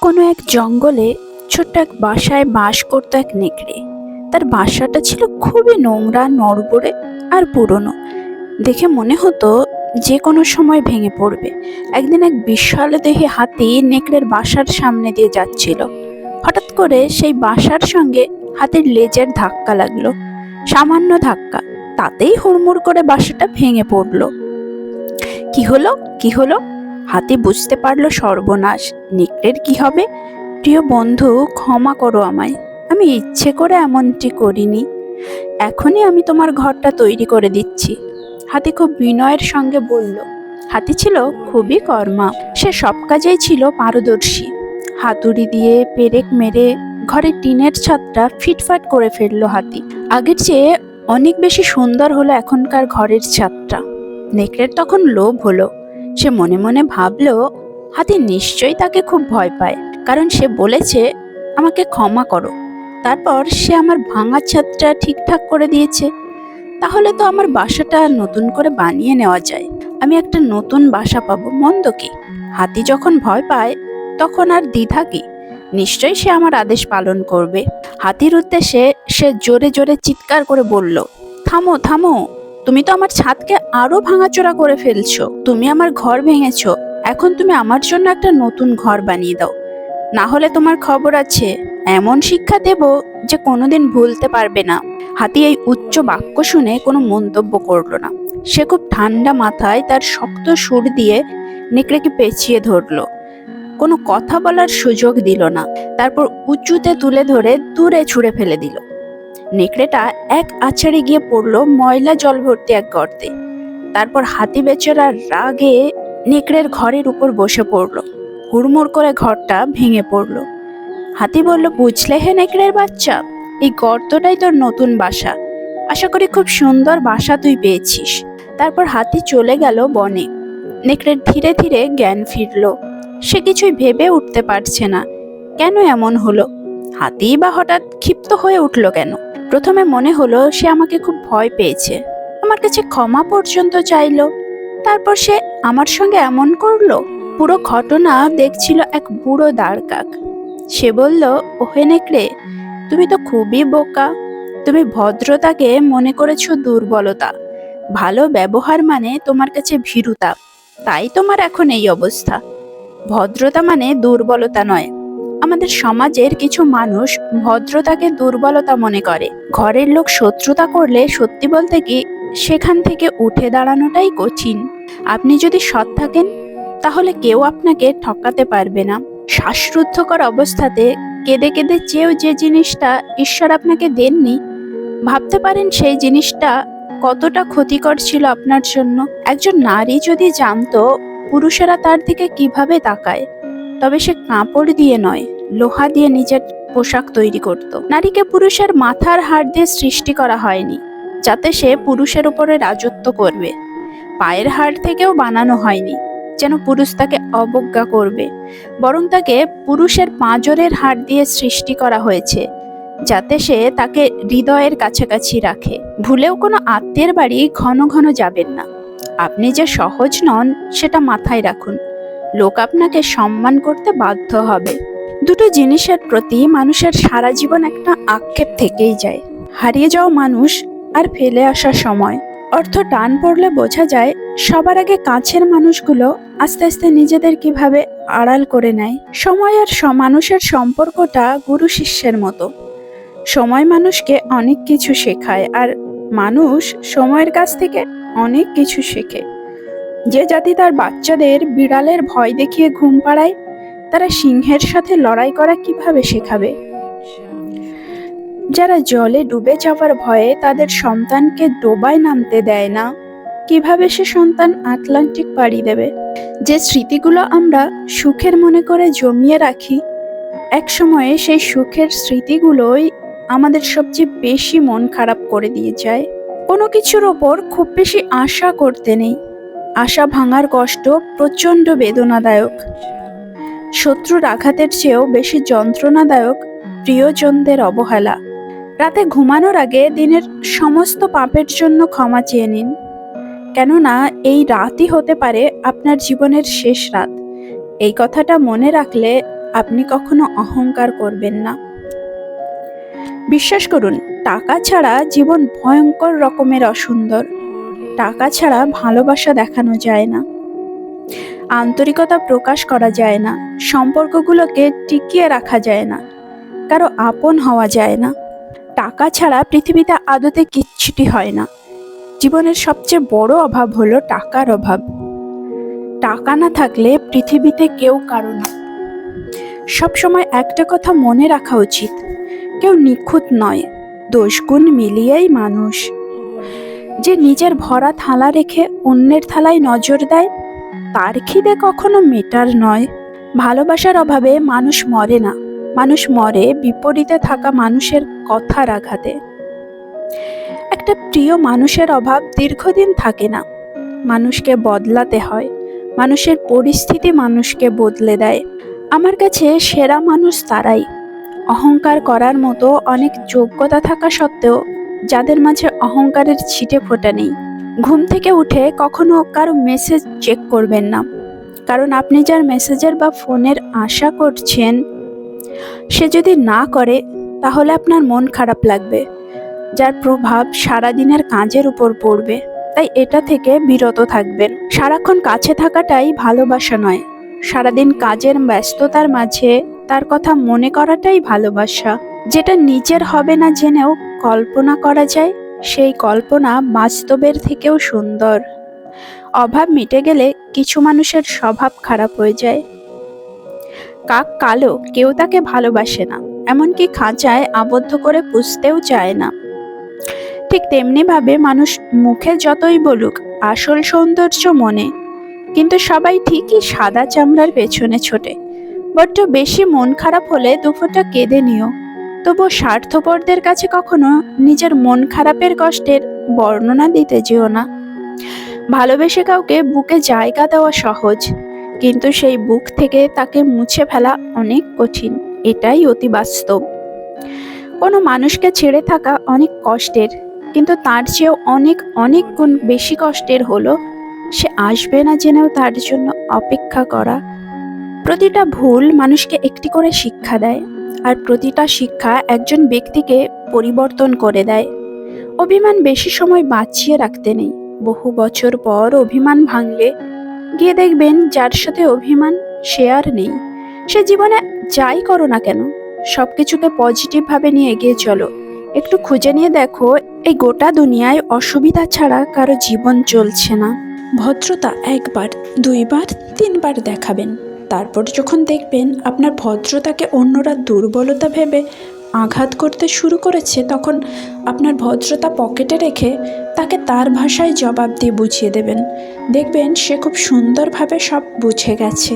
কোনো এক জঙ্গলে ছোট্ট এক বাসায় বাস করতো এক নেকড়ে। তার বাসাটা ছিল খুবই নোংরা, নড়বড়ে আর পুরনো। দেখে মনে হতো যে কোনো সময় ভেঙে পড়বে। একদিন এক বিশাল দেহী হাতি নেকড়ের বাসার সামনে দিয়ে যাচ্ছিল। হঠাৎ করে সেই বাসার সঙ্গে হাতির লেজের ধাক্কা লাগলো। সামান্য ধাক্কা, তাতেই হুড়মুড় করে বাসাটা ভেঙে পড়লো। কি হলো, কি হলো? হাতি বুঝতে পারলো সর্বনাশ। নেকড়ের কি হবে? প্রিয় বন্ধু, ক্ষমা করো আমায়। আমি ইচ্ছে করে এমনটি করিনি। এখনই আমি তোমার ঘরটা তৈরি করে দিচ্ছি। হাতি খুব বিনয়ের সঙ্গে বলল। হাতি ছিল খুবই কর্মা। সে সব কাজেই ছিল পারদর্শী। হাতুড়ি দিয়ে পেরেক মেরে ঘরের টিনের ছাদটা ফিটফাট করে ফেললো হাতি। আগের চেয়ে অনেক বেশি সুন্দর হলো এখনকার ঘরের ছাদটা। নেকড়ের তখন লোভ হলো। সে মনে মনে ভাবলো, হাতি নিশ্চয়ই তাকে খুব ভয় পায়, কারণ সে বলেছে আমাকে ক্ষমা করো। তারপর সে আমার ভাঙা ছাদটা ঠিকঠাক করে দিয়েছে। তাহলে তো আমার বাসাটা নতুন করে বানিয়ে নেওয়া যায়। আমি একটা নতুন বাসা পাবো, মন্দ কি? হাতি যখন ভয় পায় তখন আর দ্বিধা কি? নিশ্চয়ই সে আমার আদেশ পালন করবে। হাতির উদ্দেশ্যে সে জোরে জোরে চিৎকার করে বলল, থামো থামো, তুমি তো আমার ছাদকে আরো ভাঙাচোরা করে ফেলছো। তুমি আমার ঘর ভেঙেছো, এখন তুমি আমার জন্য একটা নতুন ঘর বানিয়ে দাও। না হলে তোমার খবর আছে, এমন শিক্ষা দেব যে কোনোদিন ভুলতে পারবে না। হাতি এই উচ্চ বাক্য শুনে কোনো মন্তব্য করলো না। সে খুব ঠান্ডা মাথায় তার শক্ত সুর দিয়ে নেকড়েকে পেঁচিয়ে ধরলো। কোনো কথা বলার সুযোগ দিল না। তারপর উঁচুতে তুলে ধরে দূরে ছুঁড়ে ফেলে দিল। নেকড়েটা এক আছাড়ে গিয়ে পড়লো ময়লা জল ভর্তি এক গর্তে। তারপর হাতি বেচারার রাগে নেকড়ের ঘরের উপর বসে পড়লো। হুড়মুড় করে ঘরটা ভেঙে পড়লো। হাতি বলল, বুঝলে হে নেকড়ের বাচ্চা, এই গর্তটাই তোর নতুন বাসা। আশা করি খুব সুন্দর বাসা তুই পেয়েছিস। তারপর হাতি চলে গেল বনে। নেকড়ের ধীরে ধীরে জ্ঞান ফিরল। সে কিছুই ভেবে উঠতে পারছে না, কেন এমন হলো। হাতি বা হঠাৎ ক্ষিপ্ত হয়ে উঠল কেন? প্রথমে মনে হলো সে আমাকে খুব ভয় পেয়েছে, আমার কাছে ক্ষমা পর্যন্ত চাইলো। তারপর সে আমার সঙ্গে এমন করলো। পুরো ঘটনা দেখছিল এক বুড়ো দাঁড় কাক। সে বলল, ওহে নেকড়ে, তুমি তো খুবই বোকা। তুমি ভদ্রতাকে মনে করেছো দুর্বলতা, ভালো ব্যবহার মানে তোমার কাছে ভীরুতা। তাই তোমার এখন এই অবস্থা। ভদ্রতা মানে দুর্বলতা নয়। আমাদের সমাজের কিছু মানুষ ভদ্রতাকে দুর্বলতা মনে করে। ঘরের লোক শত্রুতা করলে সত্যি বলতে কি সেখান থেকে উঠে দাঁড়ানোটাই কঠিন। আপনি যদি সৎ থাকেন তাহলে কেউ আপনাকে ঠকাতে পারবে না। শ্বাসরুদ্ধকর অবস্থাতে কেঁদে কেঁদে চেয়েও যে জিনিসটা ঈশ্বর আপনাকে দেননি, ভাবতে পারেন সেই জিনিসটা কতটা ক্ষতিকর ছিল আপনার জন্য। একজন নারী যদি জানতো পুরুষেরা তার দিকে কিভাবে তাকায়, তবে সে কাপড় দিয়ে নয়, লোহা দিয়ে নিজের পোশাক তৈরি করত। নারীকে পুরুষের মাথার হাড় দিয়ে সৃষ্টি করা হয়নি যাতে সে পুরুষের উপরে রাজত্ব করবে। পায়ের হাড় থেকেও বানানো হয়নি যেন পুরুষ তাকে অবজ্ঞা করবে, বরং তাকে পুরুষের পাঁজরের হাড় দিয়ে সৃষ্টি করা হয়েছে যাতে সে তাকে হৃদয়ের কাছাকাছি রাখে। ভুলেও কোনো আত্মীয়ের বাড়ি ঘন ঘন যাবেন না। আপনি যে সহজ নন সেটা মাথায় রাখুন। লোক আপনাকে সম্মান করতে বাধ্য হবে। দুটো জিনিসের প্রতি মানুষের সারা জীবন একটা আক্ষেপ থেকেই যায়, হারিয়ে যাওয়া মানুষ আর ফেলে আসা সময়। অর্থ টান পড়লে বোঝা যায় সবার আগে কাছের মানুষগুলো আস্তে আস্তে নিজেদের কিভাবে আড়াল করে নেয়। সময় আর মানুষের সম্পর্কটা গুরু শিষ্যের মতো। সময় মানুষকে অনেক কিছু শেখায়, আর মানুষ সময়ের কাছ থেকে অনেক কিছু শেখে। যে জাতি তার বাচ্চাদের বিড়ালের ভয় দেখিয়ে ঘুম পাড়ায়, তারা সিংহের সাথে লড়াই করা কিভাবে শেখাবে? যারা জলে ডুবে যাওয়ার ভয়ে তাদের সন্তানকে ডোবায় নামতে দেয় না, কিভাবে সে সন্তান আটলান্টিক পাড়ি দেবে? যে স্মৃতিগুলো আমরা সুখের মনে করে জমিয়ে রাখি, এক সময়ে সেই সুখের স্মৃতিগুলোই আমাদের সবচেয়ে বেশি মন খারাপ করে দিয়ে যায়। কোনো কিছুর ওপর খুব বেশি আশা করতে নেই। আশা ভাঙার কষ্ট প্রচণ্ড বেদনাদায়ক। শত্রুর আঘাতের চেয়েও বেশি যন্ত্রণাদায়ক প্রিয়জনদের অবহেলা। রাতে ঘুমানোর আগে দিনের সমস্ত পাপের জন্য ক্ষমা চেয়ে নিন, কেননা এই রাতই হতে পারে আপনার জীবনের শেষ রাত। এই কথাটা মনে রাখলে আপনি কখনো অহংকার করবেন না। বিশ্বাস করুন, টাকা ছাড়া জীবন ভয়ঙ্কর রকমের অসুন্দর। টাকা ছাড়া ভালোবাসা দেখানো যায় না, আন্তরিকতা প্রকাশ করা যায় না, সম্পর্কগুলোকে টিকিয়ে রাখা যায় না, কারো আপন হওয়া যায় না। টাকা ছাড়া পৃথিবীতে আদতে কিচ্ছুটি হয় না। জীবনের সবচেয়ে বড় অভাব হলো টাকার অভাব। টাকা না থাকলে পৃথিবীতে কেউ কারো না। সবসময় একটা কথা মনে রাখা উচিত, কেউ নিখুঁত নয়, দোষগুণ মিলিয়েই মানুষ। যে নিজের ভরা থালা রেখে অন্যের থালায় নজর দেয়, তার খিদে কখনো মেটার নয়। ভালোবাসার অভাবে মানুষ মরে না, মানুষ মরে বিপরীতে থাকা মানুষের কথার আঘাতে। একটা প্রিয় মানুষের অভাব দীর্ঘদিন থাকে না, মানুষকে বদলাতে হয়, মানুষের পরিস্থিতি মানুষকে বদলে দেয়। আমার কাছে সেরা মানুষ তারাই, অহংকার করার মতো অনেক যোগ্যতা থাকা সত্ত্বেও যাদের মাঝে অহংকারের ছিটে ফোঁটা নেই। ঘুম থেকে উঠে কখনো কারো মেসেজ চেক করবেন না, কারণ আপনি যার মেসেজের বা ফোনের আশা করছেন, সে যদি না করে তাহলে আপনার মন খারাপ লাগবে, যার প্রভাব সারাদিনের কাজের উপর পড়বে। তাই এটা থেকে বিরত থাকবেন। সারাক্ষণ কাছে থাকাটাই ভালোবাসা নয়, সারাদিন কাজের ব্যস্ততার মাঝে তার কথা মনে করাটাই ভালোবাসা। যেটা নিজের হবে না জেনেও কল্পনা করা যায়, সেই কল্পনা বাস্তবের থেকেও সুন্দর। অভাব মিটে গেলে কিছু মানুষের স্বভাব খারাপ হয়ে যায়। কাক কালো, কেউ তাকে ভালোবাসে না, এমনকি খাঁচায় আবদ্ধ করে পুষতেও চায় না। ঠিক তেমনি ভাবে মানুষ মুখে যতই বলুক আসল সৌন্দর্য মনে, কিন্তু সবাই ঠিকই সাদা চামড়ার পেছনে ছোটে। বড্ড বেশি মন খারাপ হলে দুফোঁটা কেঁদে নিও, তবু স্বার্থপরদের কাছে কখনো নিজের মন খারাপের কষ্টের বর্ণনা দিতে যেও না। ভালোবেসে কাউকে বুকে জায়গা দেওয়া সহজ, কিন্তু সেই বুক থেকে তাকে মুছে ফেলা অনেক কঠিন, এটাই অতি বাস্তব। কোনো মানুষকে ছেড়ে থাকা অনেক কষ্টের, কিন্তু তার চেয়েও অনেক অনেক গুণ বেশি কষ্টের হলো সে আসবে না জেনেও তার জন্য অপেক্ষা করা। প্রতিটা ভুল মানুষকে একটি করে শিক্ষা দেয়, আর প্রতিটা শিক্ষা একজন ব্যক্তিকে পরিবর্তন করে দেয়। অভিমান বেশি সময় বাঁচিয়ে রাখতে নেই, বহু বছর পর অভিমান ভাঙলে গিয়ে দেখবেন যার সাথে অভিমান সে আর নেই। সে জীবনে যাই করো না কেন, সবকিছুকে পজিটিভ ভাবে নিয়ে এগিয়ে চলো। একটু খুঁজে নিয়ে দেখো, এই গোটা দুনিয়ায় অসুবিধা ছাড়া কারো জীবন চলছে না। ভদ্রতা একবার, দুইবার, তিনবার দেখাবেন, তারপর যখন দেখবেন আপনার ভদ্রতাকে অন্যরা দুর্বলতা ভেবে আঘাত করতে শুরু করেছে, তখন আপনার ভদ্রতা পকেটে রেখে তাকে তার ভাষায় জবাব দিয়ে বুঝিয়ে দেবেন। দেখবেন সে খুব সুন্দরভাবে সব বুঝে গেছে।